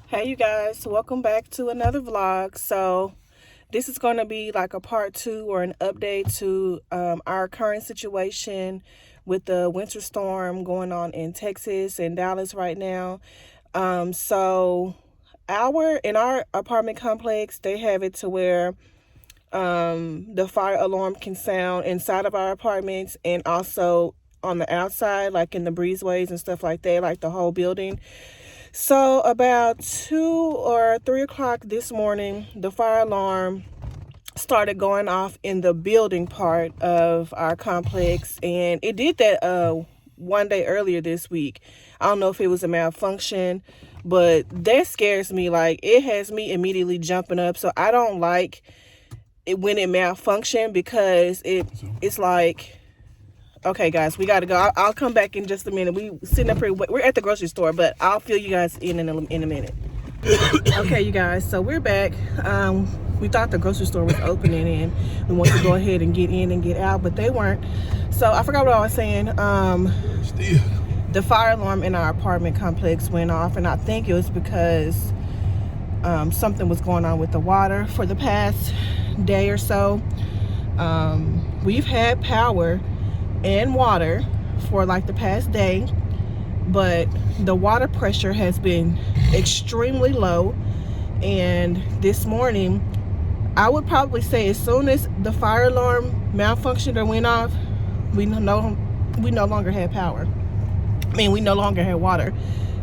Hey you guys, welcome back to another vlog. So this is going to be like a part 2 or an update to our current situation with the winter storm going on in Texas and Dallas right now. So in our apartment complex, they have it to where the fire alarm can sound inside of our apartments and also on the outside, like in the breezeways and stuff like that, like the whole building. So about 2 or 3 o'clock this morning, the fire alarm started going off in the building part of our complex, and it did that one day earlier this week. I don't know if it was a malfunction, but that scares me. Like, it has me immediately jumping up. So I don't like it when it malfunctioned, because it's like, okay, guys, we got to go. I'll come back in just a minute. We sitting up here. We're at the grocery store, but I'll fill you guys in a minute. Okay, you guys. So we're back. We thought the grocery store was opening, and we wanted to go ahead and get in and get out, but they weren't. So I forgot what I was saying. The fire alarm in our apartment complex went off, and I think it was because something was going on with the water for the past day or so. We've had power and water for like the past day, but the water pressure has been extremely low. And this morning, I would probably say, as soon as the fire alarm malfunctioned or went off, we no longer had power. We no longer had water.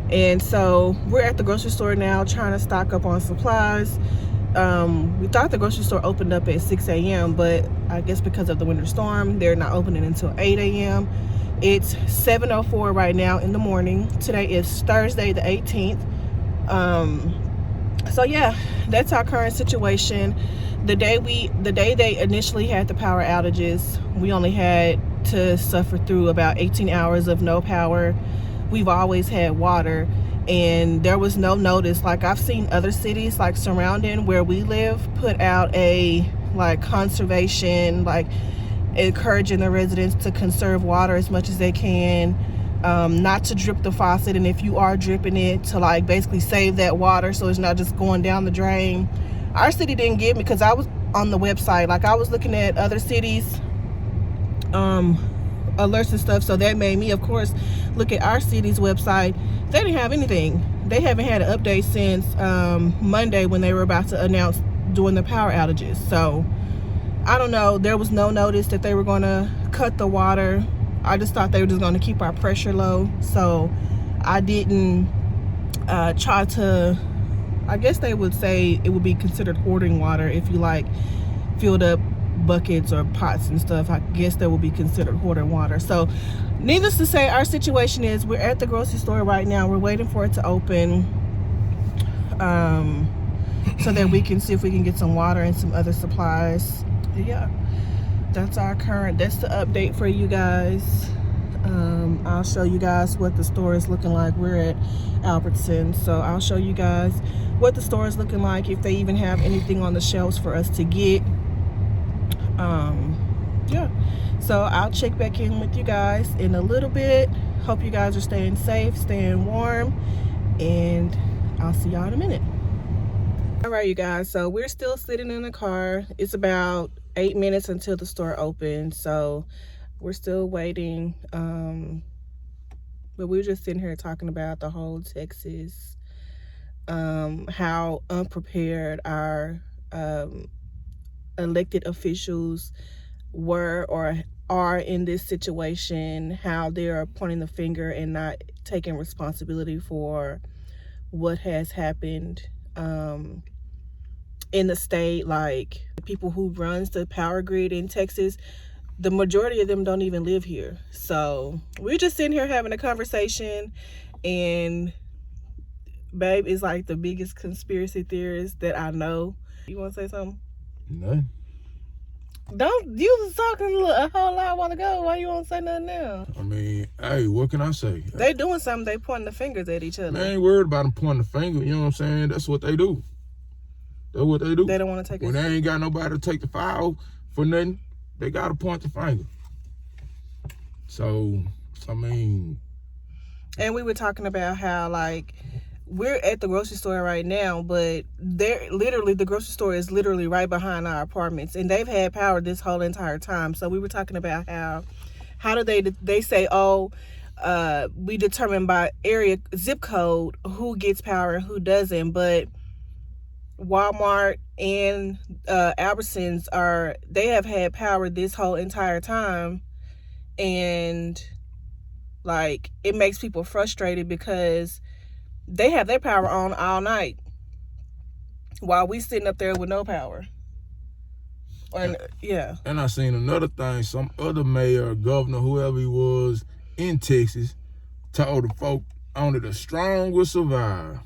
And so we're at the grocery store now trying to stock up on supplies. We thought the grocery store opened up at 6 a.m., but I guess because of the winter storm, they're not opening until 8 a.m. It's 7:04 right now in the morning. Today is Thursday the 18th. So yeah, that's our current situation. The day they initially had the power outages, we only had to suffer through about 18 hours of no power. We've always had water, and there was no notice. Like, I've seen other cities like surrounding where we live put out a like conservation, like encouraging the residents to conserve water as much as they can, not to drip the faucet, and if you are dripping it, to like basically save that water so it's not just going down the drain. Our city didn't give me, because I was on the website, like I was looking at other cities alerts and stuff, so that made me, of course, look at our city's website. They didn't have anything. They haven't had an update since Monday, when they were about to announce doing the power outages. So I don't know, there was no notice that they were going to cut the water. I just thought they were just going to keep our pressure low, so I didn't try to, I guess they would say it would be considered hoarding water if you like filled up buckets or pots and stuff. I guess that would be considered hoarding water. So needless to say, our situation is we're at the grocery store right now. We're waiting for it to open so that we can see if we can get some water and some other supplies. Yeah, that's the update for you guys. I'll show you guys what the store is looking like. We're at Albertsons, so I'll show you guys what the store is looking like, if they even have anything on the shelves for us to get. Yeah, so I'll check back in with you guys in a little bit. Hope you guys are staying safe, staying warm, and I'll see y'all in a minute. All right, you guys, so we're still sitting in the car. It's about 8 minutes until the store opens, so we're still waiting. But we were just sitting here talking about the whole Texas, how unprepared our elected officials were or are in this situation, how they're pointing the finger and not taking responsibility for what has happened in the state. Like, the people who runs the power grid in Texas, the majority of them don't even live here. So we're just sitting here having a conversation, and babe is like the biggest conspiracy theorist that I know. You want to say something? No. You was talking a whole lot a while ago. Why you won't say nothing now? Hey, what can I say? They doing something. They pointing the fingers at each other. I ain't worried about them pointing the finger. You know what I'm saying? That's what they do. That's what they do. They don't want to take it. When they ain't got nobody to take the file for nothing, they got to point the finger. So, and we were talking about how, like, we're at the grocery store right now, but the grocery store is literally right behind our apartments, and they've had power this whole entire time. So we were talking about how do they say, oh, we determine by area zip code who gets power and who doesn't, but Walmart and Albertsons they have had power this whole entire time, and like it makes people frustrated because they have their power on all night while we sitting up there with no power. Yeah. And I seen another thing. Some other mayor, governor, whoever he was in Texas, told the folk only the strong will survive.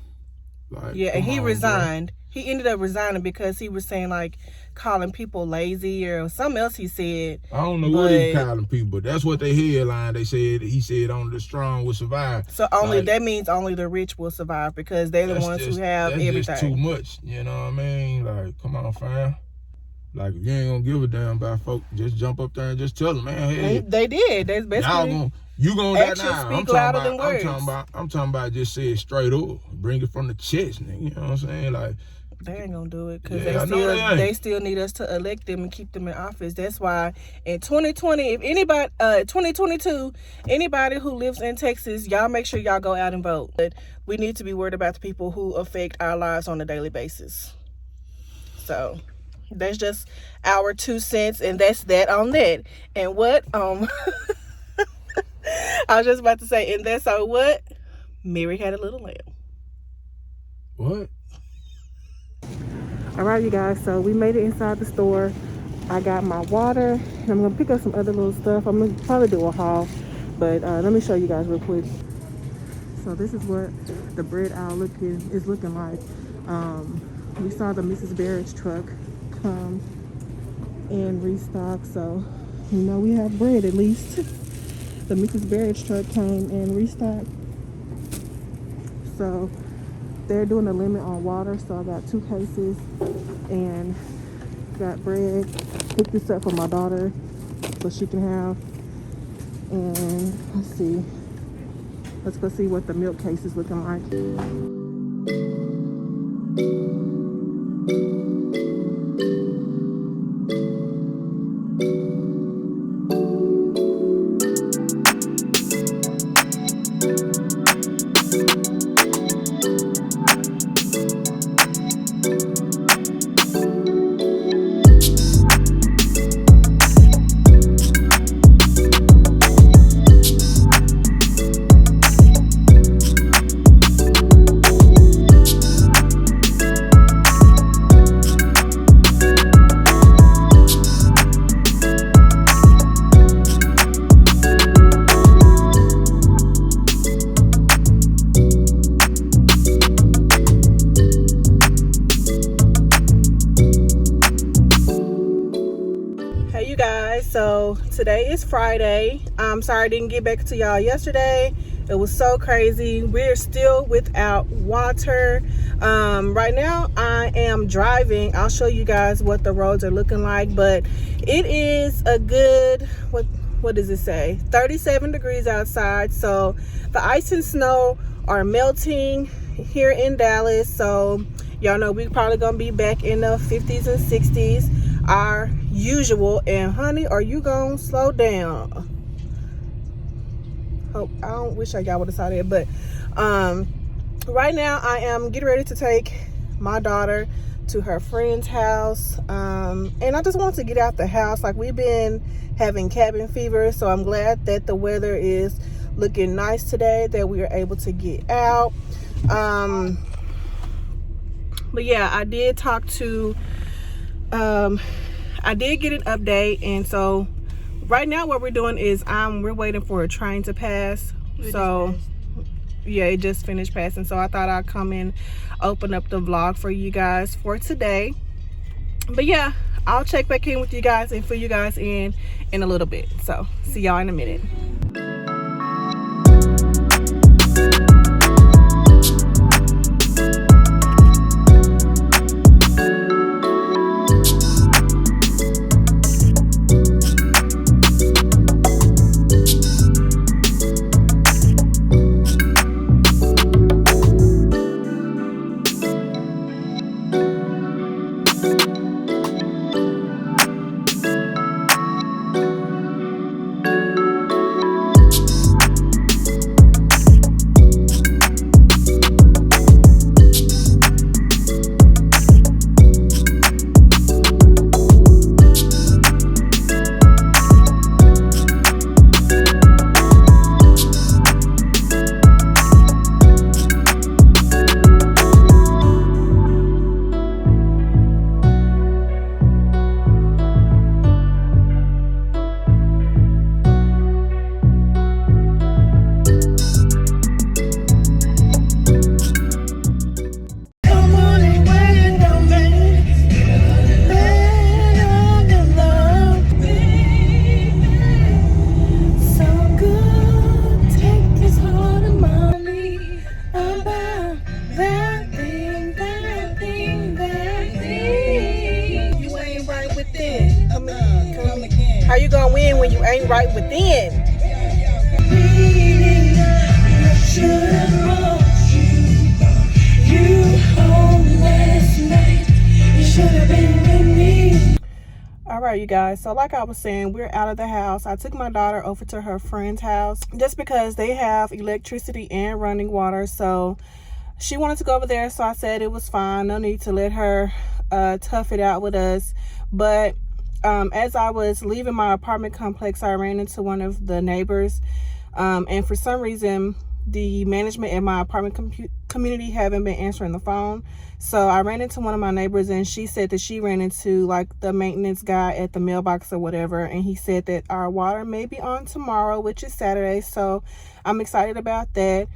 Like, yeah, and he resigned. Bro. He ended up resigning because he was saying like calling people lazy or something else he said. I don't know what he calling people, but that's what they headline. He said only the strong will survive. So that means only the rich will survive because they're the ones who have everything. That's just too much. You know what I mean? Like, come on, fam. Like, if you ain't gonna give a damn about folk, just jump up there and just tell them, man. Hey, they did. That's basically you gonna die now. Speak louder than words. I'm talking about just say it straight up, bring it from the chest, nigga. You know what I'm saying? Like, they ain't gonna do it because they still need us to elect them and keep them in office. That's why in 2020, 2022, anybody who lives in Texas, y'all make sure y'all go out and vote. But we need to be worried about the people who affect our lives on a daily basis. So that's just our 2 cents, and that's that on that. And what I was just about to say, and that's on what Mary had a little lamb. What? All right, you guys, so we made it inside the store. I got my water, and I'm gonna pick up some other little stuff. I'm gonna probably do a haul, but let me show you guys real quick. So this is what the bread aisle is looking like. We saw the Mrs. Barrett's truck come and restock, so you know we have bread at least. The Mrs. Barrett's truck came and restocked, so they're doing a limit on water, so I got 2 cases and got bread. Picked this up for my daughter so she can have. And let's go see what the milk case is looking like. So today is Friday. I'm sorry I didn't get back to y'all yesterday. It was so crazy. We're still without water. Right now I am driving. I'll show you guys what the roads are looking like, but it is a good, what does it say? 37 degrees outside. So the ice and snow are melting here in Dallas. So y'all know we're probably gonna be back in the 50s and 60s. Our usual. And honey, are you gonna slow down? Oh, I don't wish y'all would have saw that, but right now I am getting ready to take my daughter to her friend's house, and I just want to get out the house. Like, we've been having cabin fever, so I'm glad that the weather is looking nice today, that we are able to get out. But yeah, I did talk to I did get an update, and so right now what we're doing is we're waiting for a train to pass. So yeah, it just finished passing, so I thought I'd come and open up the vlog for you guys for today. But yeah, I'll check back in with you guys and fill you guys in a little bit. So see y'all in a minute. How you gonna win when you ain't right within? All right, you guys, so like I was saying, we're out of the house. I took my daughter over to her friend's house just because they have electricity and running water, so she wanted to go over there, so I said it was fine. No need to let her tough it out with us. But as I was leaving my apartment complex, I ran into one of the neighbors, and for some reason the management in my apartment community haven't been answering the phone. So I ran into one of my neighbors, and she said that she ran into like the maintenance guy at the mailbox or whatever, and he said that our water may be on tomorrow, which is Saturday. So I'm excited about that.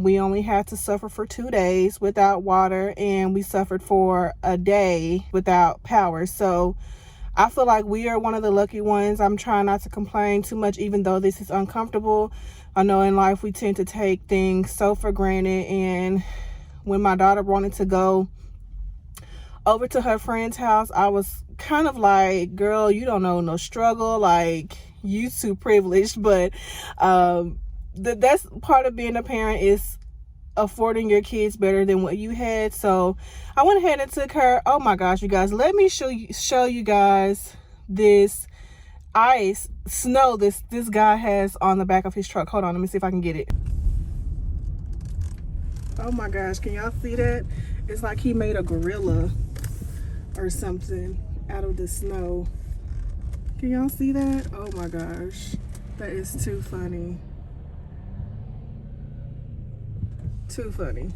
We only had to suffer for 2 days without water, and we suffered for a day without power. So I feel like we are one of the lucky ones. I'm trying not to complain too much, even though this is uncomfortable. I know in life we tend to take things so for granted, and when my daughter wanted to go over to her friend's house, I was kind of like, girl, you don't know no struggle, like you too privileged. But that's part of being a parent, is affording your kids better than what you had. So I went ahead and took her. Oh my gosh, you guys, let me show you guys this snow this guy has on the back of his truck. Hold on, let me see if I can get it. Oh my gosh, can y'all see that? It's like he made a gorilla or something out of the snow. Can y'all see that? Oh my gosh, that is too funny. Too funny.